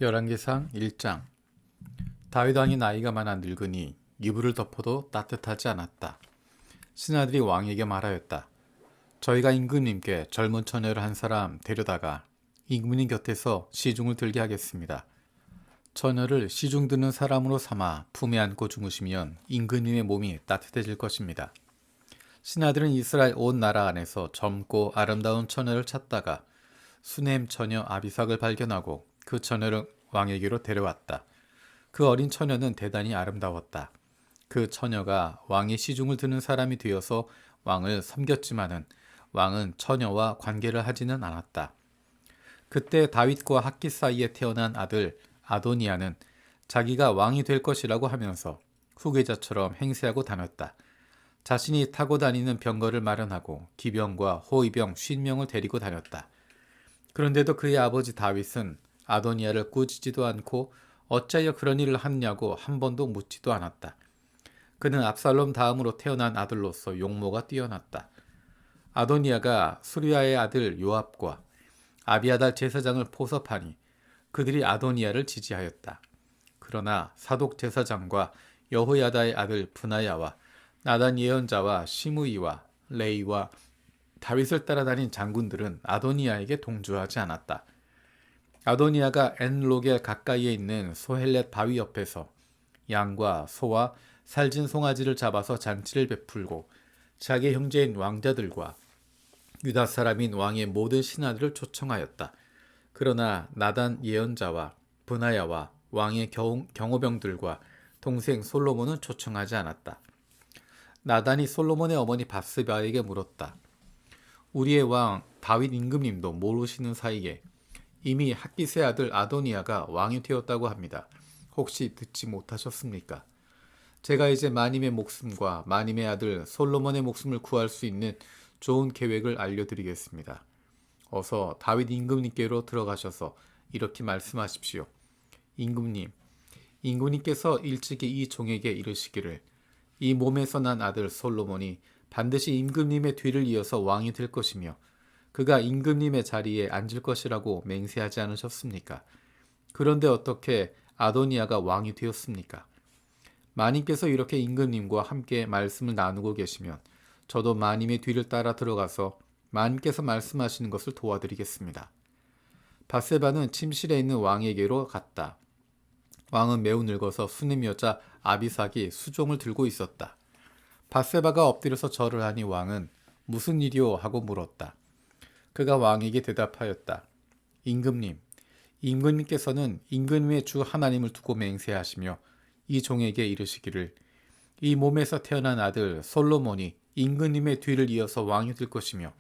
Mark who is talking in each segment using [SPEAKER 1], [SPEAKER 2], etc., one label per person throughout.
[SPEAKER 1] 열왕기상 1장. 다윗 왕이 나이가 많아 늙으니 이불을 덮어도 따뜻하지 않았다. 신하들이 왕에게 말하였다. 저희가 임금님께 젊은 처녀를 한 사람 데려다가 임금님 곁에서 시중을 들게 하겠습니다. 처녀를 시중 드는 사람으로 삼아 품에 안고 주무시면 임금님의 몸이 따뜻해질 것입니다. 신하들은 이스라엘 온 나라 안에서 젊고 아름다운 처녀를 찾다가 수넴 처녀 아비삭을 발견하고 그 처녀를 왕에게로 데려왔다. 그 어린 처녀는 대단히 아름다웠다. 그 처녀가 왕의 시중을 드는 사람이 되어서 왕을 섬겼지만은 왕은 처녀와 관계를 하지는 않았다. 그때 다윗과 학기 사이에 태어난 아들 아도니아는 자기가 왕이 될 것이라고 하면서 후계자처럼 행세하고 다녔다. 자신이 타고 다니는 병거를 마련하고 기병과 호위병 50명을 데리고 다녔다. 그런데도 그의 아버지 다윗은 아도니아를 꾸짖지도 않고 어찌하여 그런 일을 하느냐고 한 번도 묻지도 않았다. 그는 압살롬 다음으로 태어난 아들로서 용모가 뛰어났다. 아도니아가 수리아의 아들 요압과 아비아달 제사장을 포섭하니 그들이 아도니아를 지지하였다. 그러나 사독 제사장과 여호야다의 아들 브나야와 나단 예언자와 시므이와 레이와 다윗을 따라다닌 장군들은 아도니아에게 동조하지 않았다. 아도니아가 엔록에 가까이에 있는 소헬렛 바위 옆에서 양과 소와 살진 송아지를 잡아서 잔치를 베풀고 자기 형제인 왕자들과 유다 사람인 왕의 모든 신하들을 초청하였다. 그러나 나단 예언자와 브나야와 왕의 경호병들과 동생 솔로몬은 초청하지 않았다. 나단이 솔로몬의 어머니 바스바에게 물었다. 우리의 왕 다윗 임금님도 모르시는 사이에 이미 학기세 아들 아도니아가 왕이 되었다고 합니다. 혹시 듣지 못하셨습니까? 제가 이제 마님의 목숨과 마님의 아들 솔로몬의 목숨을 구할 수 있는 좋은 계획을 알려드리겠습니다. 어서 다윗 임금님께로 들어가셔서 이렇게 말씀하십시오. 임금님께서 일찍이 이 종에게 이르시기를 이 몸에서 난 아들 솔로몬이 반드시 임금님의 뒤를 이어서 왕이 될 것이며 그가 임금님의 자리에 앉을 것이라고 맹세하지 않으셨습니까? 그런데 어떻게 아도니아가 왕이 되었습니까? 마님께서 이렇게 임금님과 함께 말씀을 나누고 계시면 저도 마님의 뒤를 따라 들어가서 마님께서 말씀하시는 것을 도와드리겠습니다. 바세바는 침실에 있는 왕에게로 갔다. 왕은 매우 늙어서 수넴 여자 아비삭이 수종을 들고 있었다. 바세바가 엎드려서 절을 하니 왕은 무슨 일이오 하고 물었다. 그가 왕에게 대답하였다. 임금님께서는 임금님의 주 하나님을 두고 맹세하시며 이 종에게 이르시기를 이 몸에서 태어난 아들 솔로몬이 임금님의 뒤를 이어서 왕이 될 것이며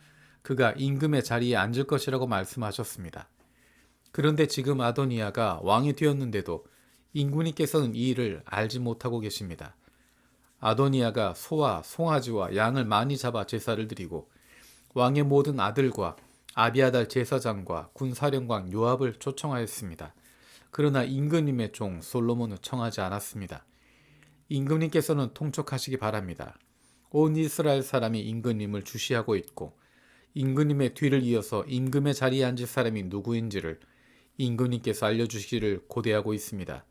[SPEAKER 1] 그가 임금의 자리에 앉을 것이라고 말씀하셨습니다. 그런데 지금 아도니아가 왕이 되었는데도 임금님께서는 이 일을 알지 못하고 계십니다. 아도니아가 소와 송아지와 양을 많이 잡아 제사를 드리고 왕의 모든 아들과 아비아달 제사장과 군사령관 요압을 초청하였습니다. 그러나 임금님의 종 솔로몬은 청하지 않았습니다. 임금님께서는 통촉하시기 바랍니다. 온 이스라엘 사람이 임금님을 주시하고 있고 임금님의 뒤를 이어서 임금의 자리에 앉을 사람이 누구인지를 임금님께서 알려주시기를 고대하고 있습니다.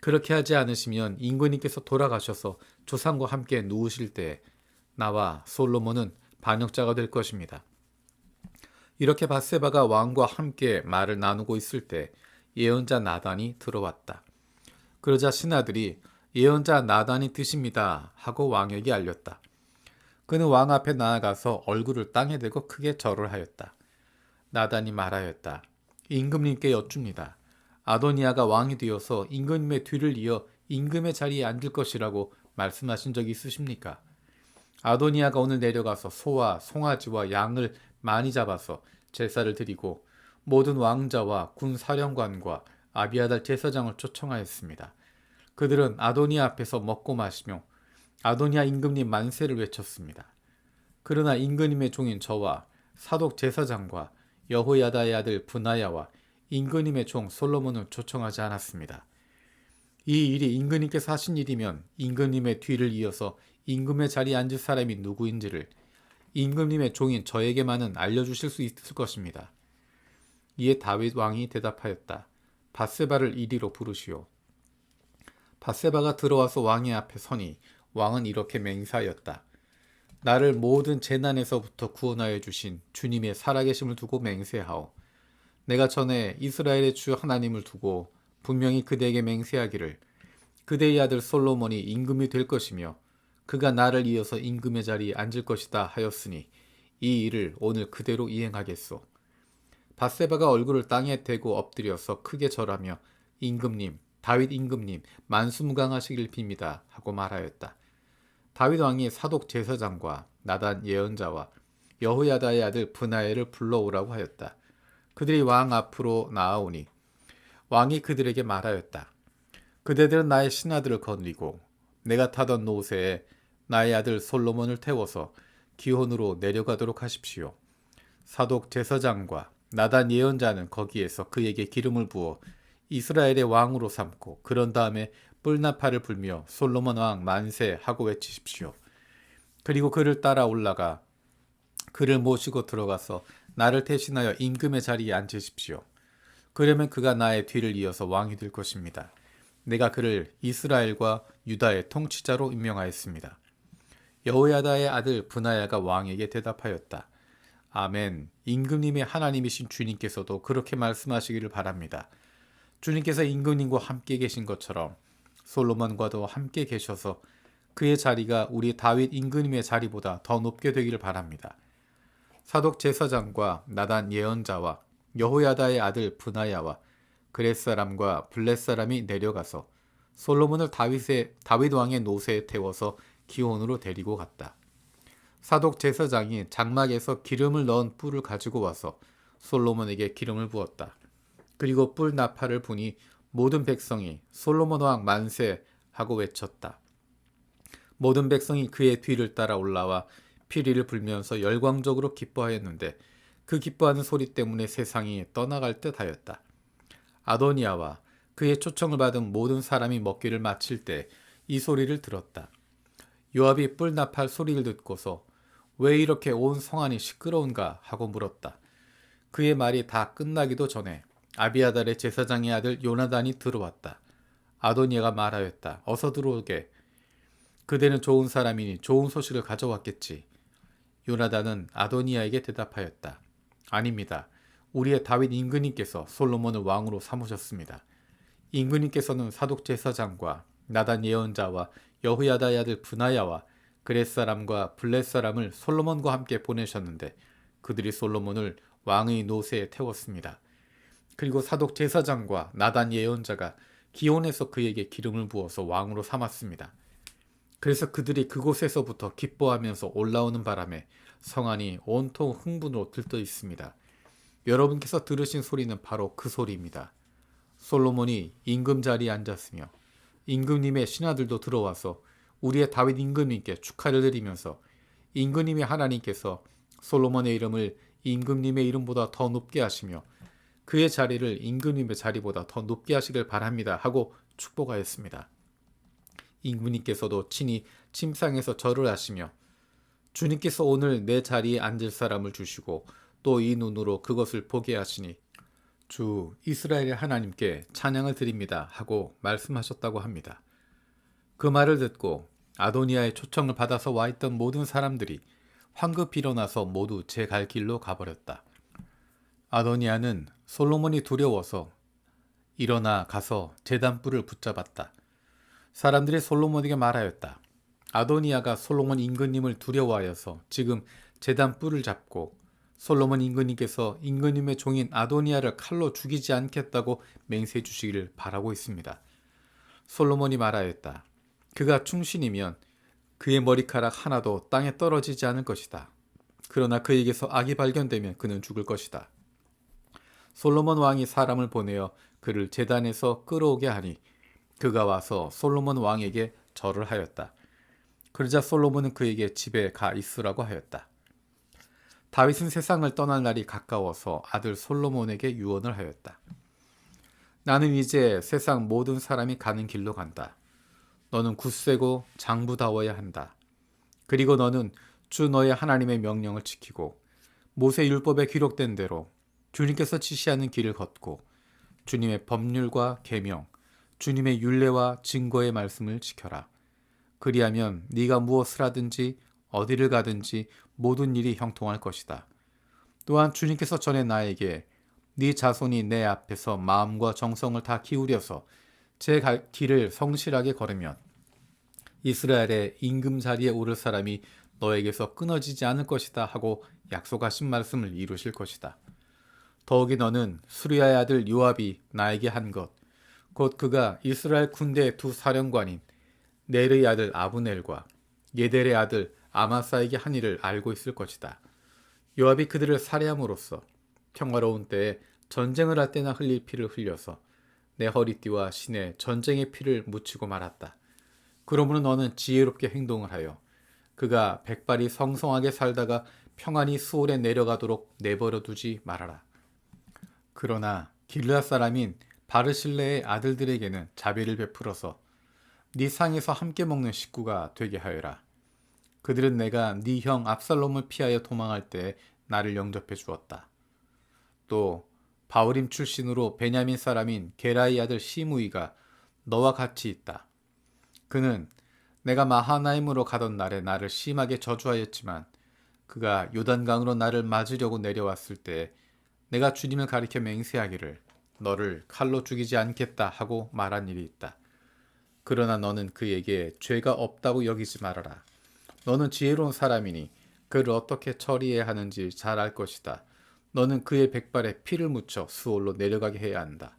[SPEAKER 1] 그렇게 하지 않으시면 임금님께서 돌아가셔서 조상과 함께 누우실 때에 나와 솔로몬은 반역자가 될 것입니다. 이렇게 바세바가 왕과 함께 말을 나누고 있을 때 예언자 나단이 들어왔다. 그러자 신하들이 예언자 나단이 드십니다 하고 왕에게 알렸다. 그는 왕 앞에 나아가서 얼굴을 땅에 대고 크게 절을 하였다. 나단이 말하였다. 임금님께 여쭙니다. 아도니아가 왕이 되어서 임금님의 뒤를 이어 임금의 자리에 앉을 것이라고 말씀하신 적이 있으십니까? 아도니아가 오늘 내려가서 소와 송아지와 양을 많이 잡아서 제사를 드리고 모든 왕자와 군 사령관과 아비아달 제사장을 초청하였습니다. 그들은 아도니아 앞에서 먹고 마시며 아도니아 임금님 만세를 외쳤습니다. 그러나 임금님의 종인 저와 사독 제사장과 여호야다의 아들 브나야와 임금님의 종 솔로몬은 초청하지 않았습니다. 이 일이 임금님께서 하신 일이면 임금님의 뒤를 이어서 임금의 자리에 앉을 사람이 누구인지를 임금님의 종인 저에게만은 알려주실 수 있을 것입니다. 이에 다윗 왕이 대답하였다. 밧세바를 이리로 부르시오. 밧세바가 들어와서 왕의 앞에 서니 왕은 이렇게 맹세하였다. 나를 모든 재난에서부터 구원하여 주신 주님의 살아계심을 두고 맹세하오. 내가 전에 이스라엘의 주 하나님을 두고 분명히 그대에게 맹세하기를 그대의 아들 솔로몬이 임금이 될 것이며 그가 나를 이어서 임금의 자리에 앉을 것이다 하였으니 이 일을 오늘 그대로 이행하겠소. 밧세바가 얼굴을 땅에 대고 엎드려서 크게 절하며 임금님, 다윗 임금님, 만수무강하시길 빕니다 하고 말하였다. 다윗 왕이 사독 제사장과 나단 예언자와 여호야다의 아들 브나야를 불러오라고 하였다. 그들이 왕 앞으로 나아오니 왕이 그들에게 말하였다. 그대들은 나의 신하들을 건리고 내가 타던 노새에 나의 아들 솔로몬을 태워서 기혼으로 내려가도록 하십시오. 사독 제사장과 나단 예언자는 거기에서 그에게 기름을 부어 이스라엘의 왕으로 삼고 그런 다음에 뿔나팔을 불며 솔로몬 왕 만세 하고 외치십시오. 그리고 그를 따라 올라가 그를 모시고 들어가서 나를 대신하여 임금의 자리에 앉으십시오. 그러면 그가 나의 뒤를 이어서 왕이 될 것입니다. 내가 그를 이스라엘과 유다의 통치자로 임명하였습니다. 여호야다의 아들 브나야가 왕에게 대답하였다. 아멘. 임금님의 하나님이신 주님께서도 그렇게 말씀하시기를 바랍니다. 주님께서 임금님과 함께 계신 것처럼 솔로몬과도 함께 계셔서 그의 자리가 우리 다윗 임금님의 자리보다 더 높게 되기를 바랍니다. 사독 제사장과 나단 예언자와 여호야다의 아들 브나야와 그렛 사람과 블렛 사람이 내려가서 솔로몬을 다윗 왕의 노새에 태워서 기온으로 데리고 갔다. 사독 제사장이 장막에서 기름을 넣은 뿔을 가지고 와서 솔로몬에게 기름을 부었다. 그리고 뿔 나팔을 부니 모든 백성이 솔로몬 왕 만세 하고 외쳤다. 모든 백성이 그의 뒤를 따라 올라와 피리를 불면서 열광적으로 기뻐하였는데 그 기뻐하는 소리 때문에 세상이 떠나갈 듯하였다. 아도니아와 그의 초청을 받은 모든 사람이 먹기를 마칠 때 이 소리를 들었다. 요압이 뿔나팔 소리를 듣고서 왜 이렇게 온 성안이 시끄러운가 하고 물었다. 그의 말이 다 끝나기도 전에 아비아달의 제사장의 아들 요나단이 들어왔다. 아도니아가 말하였다. 어서 들어오게. 그대는 좋은 사람이니 좋은 소식을 가져왔겠지. 요나단은 아도니아에게 대답하였다. 아닙니다. 우리의 다윗 임금님께서 솔로몬을 왕으로 삼으셨습니다. 임금님께서는 사독 제사장과 나단 예언자와 여호야다의 아들 브나야와 그렛 사람과 블렛 사람을 솔로몬과 함께 보내셨는데 그들이 솔로몬을 왕의 노새에 태웠습니다. 그리고 사독 제사장과 나단 예언자가 기온에서 그에게 기름을 부어서 왕으로 삼았습니다. 그래서 그들이 그곳에서부터 기뻐하면서 올라오는 바람에 성안이 온통 흥분으로 들떠 있습니다. 여러분께서 들으신 소리는 바로 그 소리입니다. 솔로몬이 임금 자리에 앉았으며 임금님의 신하들도 들어와서 우리의 다윗 임금님께 축하를 드리면서 임금님의 하나님께서 솔로몬의 이름을 임금님의 이름보다 더 높게 하시며 그의 자리를 임금님의 자리보다 더 높게 하시길 바랍니다 하고 축복하였습니다. 임금님께서도 친히 침상에서 절을 하시며 주님께서 오늘 내 자리에 앉을 사람을 주시고 또 이 눈으로 그것을 보게 하시니 주 이스라엘의 하나님께 찬양을 드립니다 하고 말씀하셨다고 합니다. 그 말을 듣고 아도니아의 초청을 받아서 와 있던 모든 사람들이 황급히 일어나서 모두 제 갈 길로 가버렸다. 아도니아는 솔로몬이 두려워서 일어나 가서 제단뿔을 붙잡았다. 사람들이 솔로몬에게 말하였다. 아도니아가 솔로몬 임금님을 두려워하여서 지금 제단뿔을 잡고 솔로몬 임금님께서 임금님의 종인 아도니아를 칼로 죽이지 않겠다고 맹세해 주시기를 바라고 있습니다. 솔로몬이 말하였다. 그가 충신이면 그의 머리카락 하나도 땅에 떨어지지 않을 것이다. 그러나 그에게서 악이 발견되면 그는 죽을 것이다. 솔로몬 왕이 사람을 보내어 그를 제단에서 끌어오게 하니 그가 와서 솔로몬 왕에게 절을 하였다. 그러자 솔로몬은 그에게 집에 가 있으라고 하였다. 다윗은 세상을 떠날 날이 가까워서 아들 솔로몬에게 유언을 하였다. 나는 이제 세상 모든 사람이 가는 길로 간다. 너는 굳세고 장부다워야 한다. 그리고 너는 주 너의 하나님의 명령을 지키고 모세 율법에 기록된 대로 주님께서 지시하는 길을 걷고 주님의 법률과 계명, 주님의 율례와 증거의 말씀을 지켜라. 그리하면 네가 무엇을 하든지 어디를 가든지 모든 일이 형통할 것이다. 또한 주님께서 전에 나에게 네 자손이 내 앞에서 마음과 정성을 다 기울여서 제 길을 성실하게 걸으면 이스라엘의 임금 자리에 오를 사람이 너에게서 끊어지지 않을 것이다 하고 약속하신 말씀을 이루실 것이다. 더욱이 너는 수리아의 아들 요압이 나에게 한 것, 곧 그가 이스라엘 군대의 두 사령관인 넬의 아들 아브넬과 예델의 아들 아마사에게 한 일을 알고 있을 것이다. 요압이 그들을 살해함으로써 평화로운 때에 전쟁을 할 때나 흘릴 피를 흘려서 내 허리띠와 신에 전쟁의 피를 묻히고 말았다. 그러므로 너는 지혜롭게 행동을 하여 그가 백발이 성성하게 살다가 평안히 수월에 내려가도록 내버려 두지 말아라. 그러나 길르앗 사람인 바르실레의 아들들에게는 자비를 베풀어서 네 상에서 함께 먹는 식구가 되게 하여라. 그들은 내가 네 형 압살롬을 피하여 도망할 때 나를 영접해 주었다. 또 바울임 출신으로 베냐민 사람인 게라의 아들 시므이가 너와 같이 있다. 그는 내가 마하나임으로 가던 날에 나를 심하게 저주하였지만 그가 요단강으로 나를 맞으려고 내려왔을 때 내가 주님을 가리켜 맹세하기를 너를 칼로 죽이지 않겠다 하고 말한 일이 있다. 그러나 너는 그에게 죄가 없다고 여기지 말아라. 너는 지혜로운 사람이니 그를 어떻게 처리해야 하는지 잘 알 것이다. 너는 그의 백발에 피를 묻혀 수올로 내려가게 해야 한다.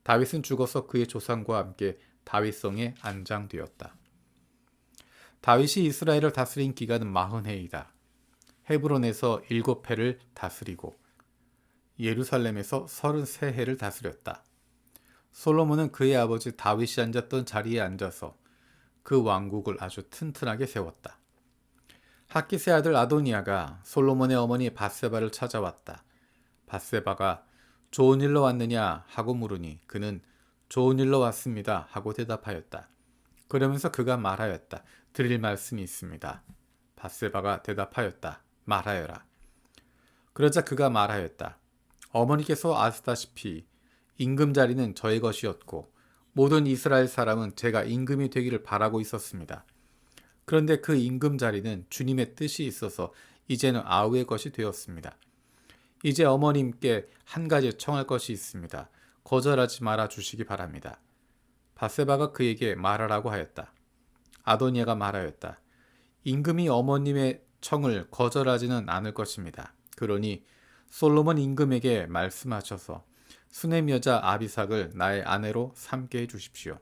[SPEAKER 1] 다윗은 죽어서 그의 조상과 함께 다윗성에 안장되었다. 다윗이 이스라엘을 다스린 기간은 40해이다. 헤브론에서 7해를 다스리고 예루살렘에서 33해를 다스렸다. 솔로몬은 그의 아버지 다윗이 앉았던 자리에 앉아서 그 왕국을 아주 튼튼하게 세웠다. 학기세 아들 아도니아가 솔로몬의 어머니 밧세바를 찾아왔다. 밧세바가 좋은 일로 왔느냐 하고 물으니 그는 좋은 일로 왔습니다 하고 대답하였다. 그러면서 그가 말하였다. 드릴 말씀이 있습니다. 밧세바가 대답하였다. 말하여라. 그러자 그가 말하였다. 어머니께서 아시다시피 임금 자리는 저의 것이었고 모든 이스라엘 사람은 제가 임금이 되기를 바라고 있었습니다. 그런데 그 임금 자리는 주님의 뜻이 있어서 이제는 아우의 것이 되었습니다. 이제 어머님께 한 가지 청할 것이 있습니다. 거절하지 말아 주시기 바랍니다. 밧세바가 그에게 말하라고 하였다. 아도니아가 말하였다. 임금이 어머님의 청을 거절하지는 않을 것입니다. 그러니 솔로몬 임금에게 말씀하셔서 수넴 여자 아비삭을 나의 아내로 삼게 해주십시오.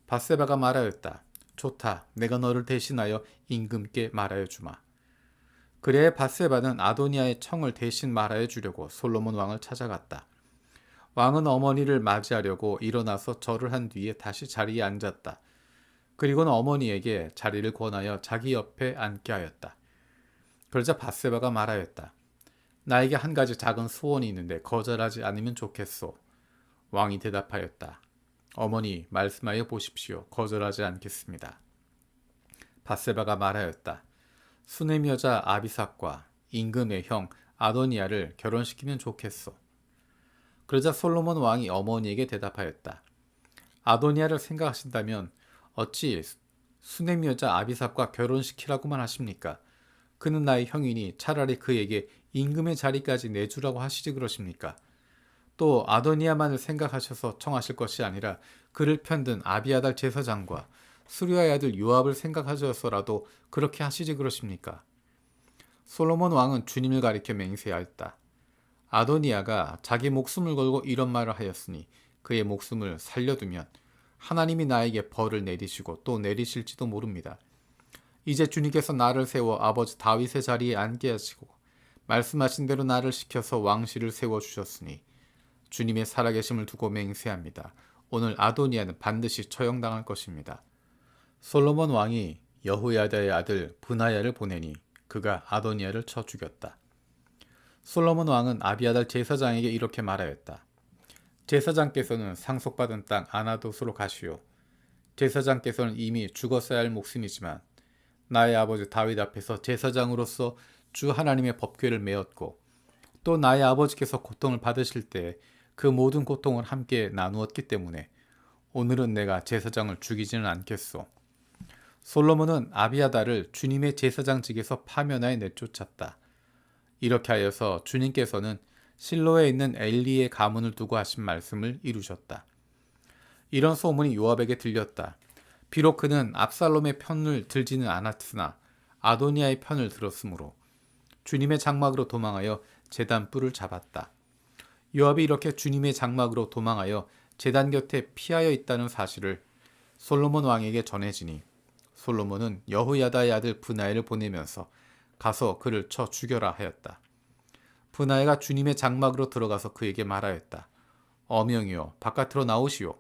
[SPEAKER 1] 밧세바가 말하였다. 좋다. 내가 너를 대신하여 임금께 말하여 주마. 그래 밧세바는 아도니아의 청을 대신 말하여 주려고 솔로몬 왕을 찾아갔다. 왕은 어머니를 맞이하려고 일어나서 절을 한 뒤에 다시 자리에 앉았다. 그리고는 어머니에게 자리를 권하여 자기 옆에 앉게 하였다. 그러자 밧세바가 말하였다. 나에게 한 가지 작은 소원이 있는데 거절하지 않으면 좋겠소. 왕이 대답하였다. 어머니 말씀하여 보십시오. 거절하지 않겠습니다. 밧세바가 말하였다. 수넴 여자 아비삭과 임금의 형 아도니아를 결혼시키면 좋겠소. 그러자 솔로몬 왕이 어머니에게 대답하였다. 아도니아를 생각하신다면 어찌 수넴 여자 아비삭과 결혼시키라고만 하십니까? 그는 나의 형이니 차라리 그에게 임금의 자리까지 내주라고 하시지 그러십니까? 또 아도니아만을 생각하셔서 청하실 것이 아니라 그를 편든 아비아달 제사장과 수리아의 아들 요압을 생각하셔서라도 그렇게 하시지 그러십니까? 솔로몬 왕은 주님을 가리켜 맹세하였다. 아도니아가 자기 목숨을 걸고 이런 말을 하였으니 그의 목숨을 살려두면 하나님이 나에게 벌을 내리시고 또 내리실지도 모릅니다. 이제 주님께서 나를 세워 아버지 다윗의 자리에 앉게 하시고 말씀하신 대로 나를 시켜서 왕실을 세워주셨으니 주님의 살아계심을 두고 맹세합니다. 오늘 아도니아는 반드시 처형당할 것입니다. 솔로몬 왕이 여호야다의 아들 브나야를 보내니 그가 아도니아를 쳐 죽였다. 솔로몬 왕은 아비아달 제사장에게 이렇게 말하였다. 제사장께서는 상속받은 땅 아나돗으로 가시오. 제사장께서는 이미 죽었어야 할 목숨이지만 나의 아버지 다윗 앞에서 제사장으로서 주 하나님의 법궤를 메었고 또 나의 아버지께서 고통을 받으실 때 그 모든 고통을 함께 나누었기 때문에 오늘은 내가 제사장을 죽이지는 않겠소. 솔로몬은 아비아달을 주님의 제사장직에서 파면하여 내쫓았다. 이렇게 하여서 주님께서는 실로에 있는 엘리의 가문을 두고 하신 말씀을 이루셨다. 이런 소문이 요압에게 들렸다. 비록 그는 압살롬의 편을 들지는 않았으나 아도니아의 편을 들었으므로 주님의 장막으로 도망하여 제단 뿔을 잡았다. 요압이 이렇게 주님의 장막으로 도망하여 제단 곁에 피하여 있다는 사실을 솔로몬 왕에게 전해지니 솔로몬은 여호야다의 아들 브나엘을 보내면서 가서 그를 쳐 죽여라 하였다. 브나엘가 주님의 장막으로 들어가서 그에게 말하였다. 어명이여 바깥으로 나오시오.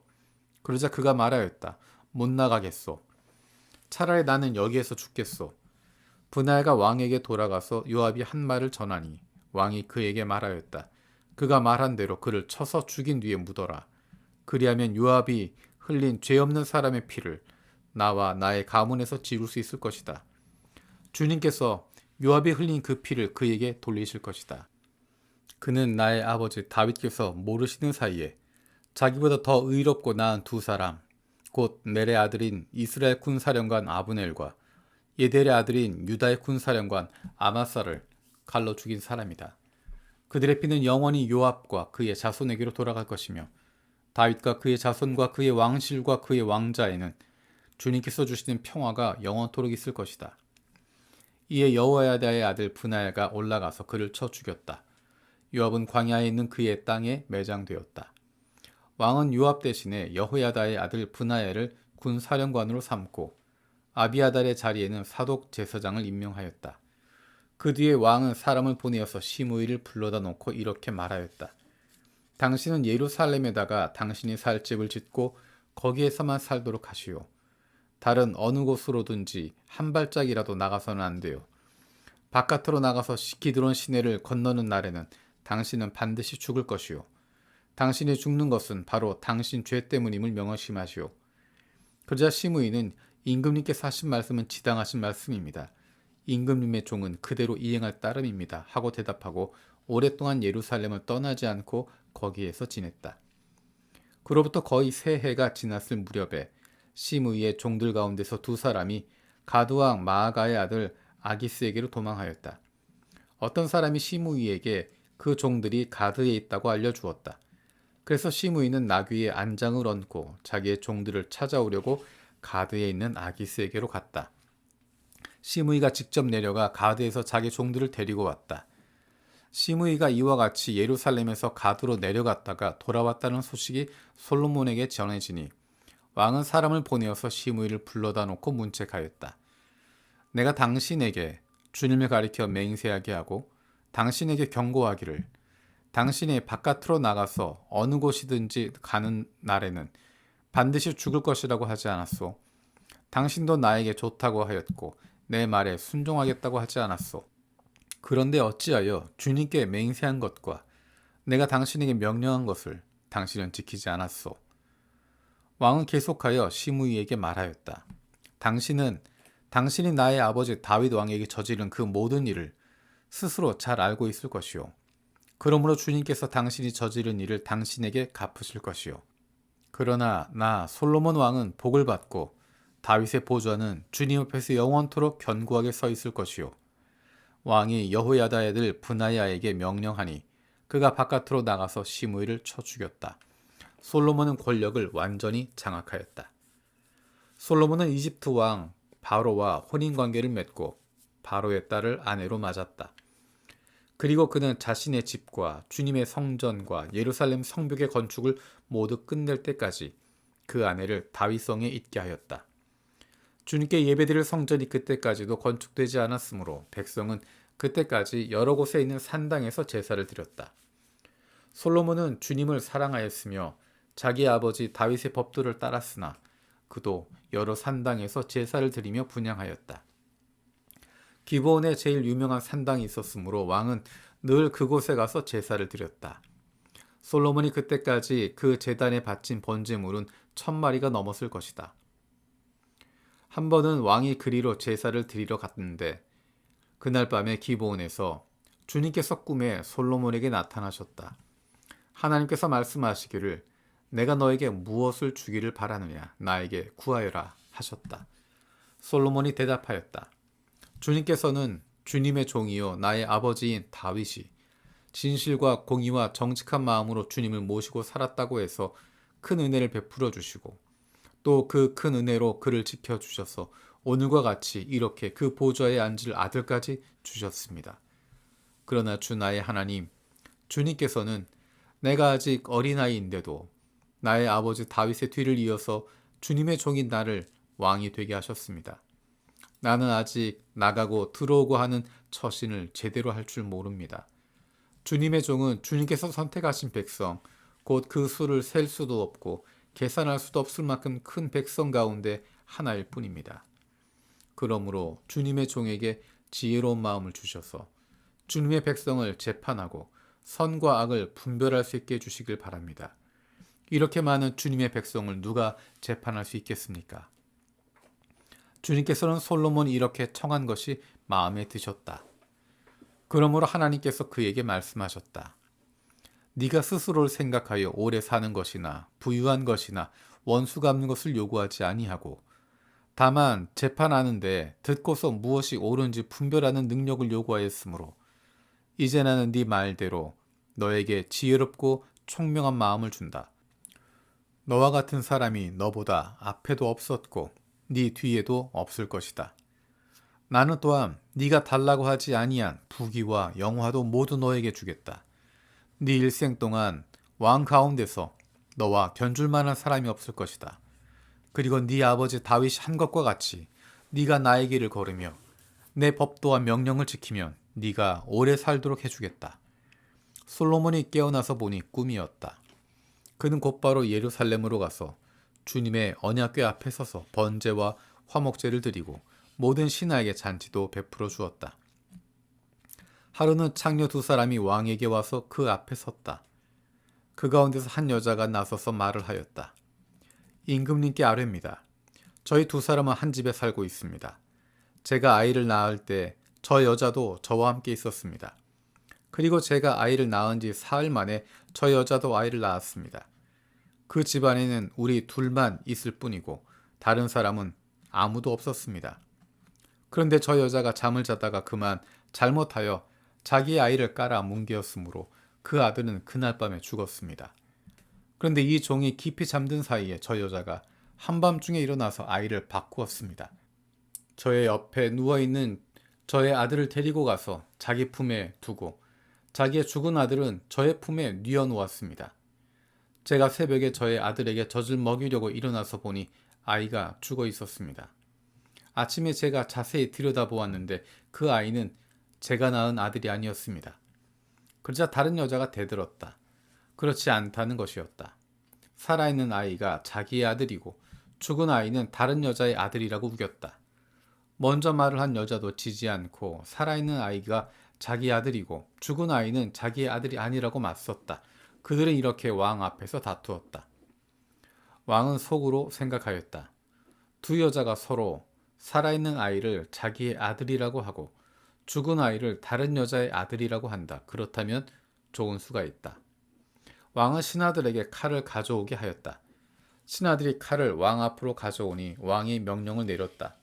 [SPEAKER 1] 그러자 그가 말하였다. 못 나가겠소. 차라리 나는 여기에서 죽겠소. 브나엘가 왕에게 돌아가서 요압이 한 말을 전하니 왕이 그에게 말하였다. 그가 말한 대로 그를 쳐서 죽인 뒤에 묻어라. 그리하면 요압이 흘린 죄 없는 사람의 피를 나와 나의 가문에서 지울 수 있을 것이다. 주님께서 요압이 흘린 그 피를 그에게 돌리실 것이다. 그는 나의 아버지 다윗께서 모르시는 사이에 자기보다 더 의롭고 나은 두 사람, 곧 넬의 아들인 이스라엘 군사령관 아브넬과 예델의 아들인 유다의 군사령관 아마사를 칼로 죽인 사람이다. 그들의 피는 영원히 요압과 그의 자손에게로 돌아갈 것이며 다윗과 그의 자손과 그의 왕실과 그의 왕자에는 주님께서 주시는 평화가 영원토록 있을 것이다. 이에 여호야다의 아들 브나엘가 올라가서 그를 쳐 죽였다. 요압은 광야에 있는 그의 땅에 매장되었다. 왕은 요압 대신에 여호야다의 아들 브나엘을 군사령관으로 삼고 아비아달의 자리에는 사독 제사장을 임명하였다. 그 뒤에 왕은 사람을 보내어서 시므이를 불러다 놓고 이렇게 말하였다. 당신은 예루살렘에다가 당신이 살 집을 짓고 거기에서만 살도록 하시오. 다른 어느 곳으로든지 한 발짝이라도 나가서는 안 돼요. 바깥으로 나가서 기드론 시내를 건너는 날에는 당신은 반드시 죽을 것이오. 당신이 죽는 것은 바로 당신 죄 때문임을 명심하시오. 그러자 시므이는 임금님께서 하신 말씀은 지당하신 말씀입니다. 임금님의 종은 그대로 이행할 따름입니다. 하고 대답하고 오랫동안 예루살렘을 떠나지 않고 거기에서 지냈다. 그로부터 거의 세 해가 지났을 무렵에 시므이의 종들 가운데서 두 사람이 가드왕 마아가의 아들 아기스에게로 도망하였다. 어떤 사람이 시므이에게 그 종들이 가드에 있다고 알려주었다. 그래서 시므이는 나귀에 안장을 얹고 자기의 종들을 찾아오려고 가드에 있는 아기스에게로 갔다. 시므이가 직접 내려가 가드에서 자기 종들을 데리고 왔다. 시므이가 이와 같이 예루살렘에서 가드로 내려갔다가 돌아왔다는 소식이 솔로몬에게 전해지니 왕은 사람을 보내어서 시므이를 불러다 놓고 문책하였다. 내가 당신에게 주님을 가리켜 맹세하게 하고 당신에게 경고하기를 당신이 바깥으로 나가서 어느 곳이든지 가는 날에는 반드시 죽을 것이라고 하지 않았소. 당신도 나에게 좋다고 하였고 내 말에 순종하겠다고 하지 않았소. 그런데 어찌하여 주님께 맹세한 것과 내가 당신에게 명령한 것을 당신은 지키지 않았소. 왕은 계속하여 시므이에게 말하였다. 당신은 당신이 나의 아버지 다윗 왕에게 저지른 그 모든 일을 스스로 잘 알고 있을 것이요. 그러므로 주님께서 당신이 저지른 일을 당신에게 갚으실 것이요. 그러나 나 솔로몬 왕은 복을 받고 다윗의 보좌는 주님 앞에서 영원토록 견고하게 서 있을 것이요. 왕이 여호야다의 아들 브나야에게 명령하니 그가 바깥으로 나가서 시므이를 쳐 죽였다. 솔로몬은 권력을 완전히 장악하였다. 솔로몬은 이집트 왕 바로와 혼인관계를 맺고 바로의 딸을 아내로 맞았다. 그리고 그는 자신의 집과 주님의 성전과 예루살렘 성벽의 건축을 모두 끝낼 때까지 그 아내를 다윗성에 있게 하였다. 주님께 예배드릴 성전이 그때까지도 건축되지 않았으므로 백성은 그때까지 여러 곳에 있는 산당에서 제사를 드렸다. 솔로몬은 주님을 사랑하였으며 자기 아버지 다윗의 법도를 따랐으나 그도 여러 산당에서 제사를 드리며 분향하였다. 기브온에 제일 유명한 산당이 있었으므로 왕은 늘 그곳에 가서 제사를 드렸다. 솔로몬이 그때까지 그 제단에 바친 번제물은 1000마리가 넘었을 것이다. 한 번은 왕이 그리로 제사를 드리러 갔는데 그날 밤에 기브온에서 주님께서 꿈에 솔로몬에게 나타나셨다. 하나님께서 말씀하시기를 내가 너에게 무엇을 주기를 바라느냐 나에게 구하여라 하셨다. 솔로몬이 대답하였다. 주님께서는 주님의 종이요 나의 아버지인 다윗이 진실과 공의와 정직한 마음으로 주님을 모시고 살았다고 해서 큰 은혜를 베풀어 주시고 또 그 큰 은혜로 그를 지켜주셔서 오늘과 같이 이렇게 그 보좌에 앉을 아들까지 주셨습니다. 그러나 주 나의 하나님, 주님께서는 내가 아직 어린아이인데도 나의 아버지 다윗의 뒤를 이어서 주님의 종인 나를 왕이 되게 하셨습니다. 나는 아직 나가고 들어오고 하는 처신을 제대로 할 줄 모릅니다. 주님의 종은 주님께서 선택하신 백성, 곧 그 수를 셀 수도 없고 계산할 수도 없을 만큼 큰 백성 가운데 하나일 뿐입니다. 그러므로 주님의 종에게 지혜로운 마음을 주셔서 주님의 백성을 재판하고 선과 악을 분별할 수 있게 해주시길 바랍니다. 이렇게 많은 주님의 백성을 누가 재판할 수 있겠습니까? 주님께서는 솔로몬이 이렇게 청한 것이 마음에 드셨다. 그러므로 하나님께서 그에게 말씀하셨다. 네가 스스로를 생각하여 오래 사는 것이나 부유한 것이나 원수 갚는 것을 요구하지 아니하고 다만 재판하는데 듣고서 무엇이 옳은지 분별하는 능력을 요구하였으므로 이제 나는 네 말대로 너에게 지혜롭고 총명한 마음을 준다. 너와 같은 사람이 너보다 앞에도 없었고 네 뒤에도 없을 것이다. 나는 또한 네가 달라고 하지 아니한 부귀와 영화도 모두 너에게 주겠다. 네 일생 동안 왕 가운데서 너와 견줄 만한 사람이 없을 것이다. 그리고 네 아버지 다윗이 한 것과 같이 네가 나의 길을 걸으며 내 법도와 명령을 지키면 네가 오래 살도록 해주겠다. 솔로몬이 깨어나서 보니 꿈이었다. 그는 곧바로 예루살렘으로 가서 주님의 언약궤 앞에 서서 번제와 화목제를 드리고 모든 신하에게 잔치도 베풀어 주었다. 하루는 창녀 두 사람이 왕에게 와서 그 앞에 섰다. 그 가운데서 한 여자가 나서서 말을 하였다. 임금님께 아뢰입니다. 저희 두 사람은 한 집에 살고 있습니다. 제가 아이를 낳을 때 저 여자도 저와 함께 있었습니다. 그리고 제가 아이를 낳은 지 사흘 만에 저 여자도 아이를 낳았습니다. 그 집안에는 우리 둘만 있을 뿐이고 다른 사람은 아무도 없었습니다. 그런데 저 여자가 잠을 자다가 그만 잘못하여 자기의 아이를 깔아 뭉개었으므로 그 아들은 그날 밤에 죽었습니다. 그런데 이 종이 깊이 잠든 사이에 저 여자가 한밤중에 일어나서 아이를 바꾸었습니다. 저의 옆에 누워있는 저의 아들을 데리고 가서 자기 품에 두고 자기의 죽은 아들은 저의 품에 뉘어놓았습니다. 제가 새벽에 저의 아들에게 젖을 먹이려고 일어나서 보니 아이가 죽어 있었습니다. 아침에 제가 자세히 들여다보았는데 그 아이는 제가 낳은 아들이 아니었습니다. 그러자 다른 여자가 대들었다. 그렇지 않다는 것이었다. 살아있는 아이가 자기의 아들이고 죽은 아이는 다른 여자의 아들이라고 우겼다. 먼저 말을 한 여자도 지지 않고 살아있는 아이가 자기 아들이고 죽은 아이는 자기의 아들이 아니라고 맞섰다. 그들은 이렇게 왕 앞에서 다투었다. 왕은 속으로 생각하였다. 두 여자가 서로 살아있는 아이를 자기의 아들이라고 하고 죽은 아이를 다른 여자의 아들이라고 한다. 그렇다면 좋은 수가 있다. 왕은 신하들에게 칼을 가져오게 하였다. 신하들이 칼을 왕 앞으로 가져오니 왕이 명령을 내렸다.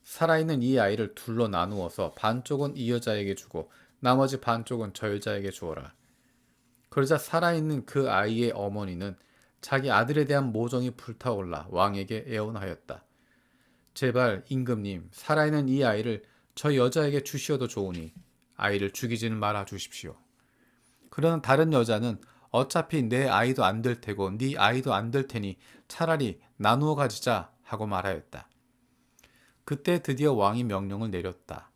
[SPEAKER 1] 살아있는 이 아이를 둘로 나누어서 반쪽은 이 여자에게 주고 나머지 반쪽은 저 여자에게 주어라. 그러자 살아있는 그 아이의 어머니는 자기 아들에 대한 모정이 불타올라 왕에게 애원하였다. 제발 임금님, 살아있는 이 아이를 저 여자에게 주시어도 좋으니 아이를 죽이지는 말아 주십시오. 그러나 다른 여자는 어차피 내 아이도 안 될 테고 네 아이도 안 될 테니 차라리 나누어 가지자 하고 말하였다. 그때 드디어 왕이 명령을 내렸다.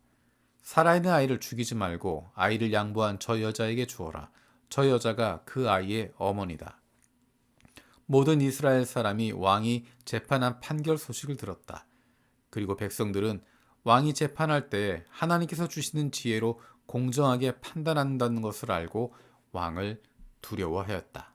[SPEAKER 1] 살아있는 아이를 죽이지 말고 아이를 양보한 저 여자에게 주어라. 저 여자가 그 아이의 어머니다. 모든 이스라엘 사람이 왕이 재판한 판결 소식을 들었다. 그리고 백성들은 왕이 재판할 때 하나님께서 주시는 지혜로 공정하게 판단한다는 것을 알고 왕을 두려워하였다.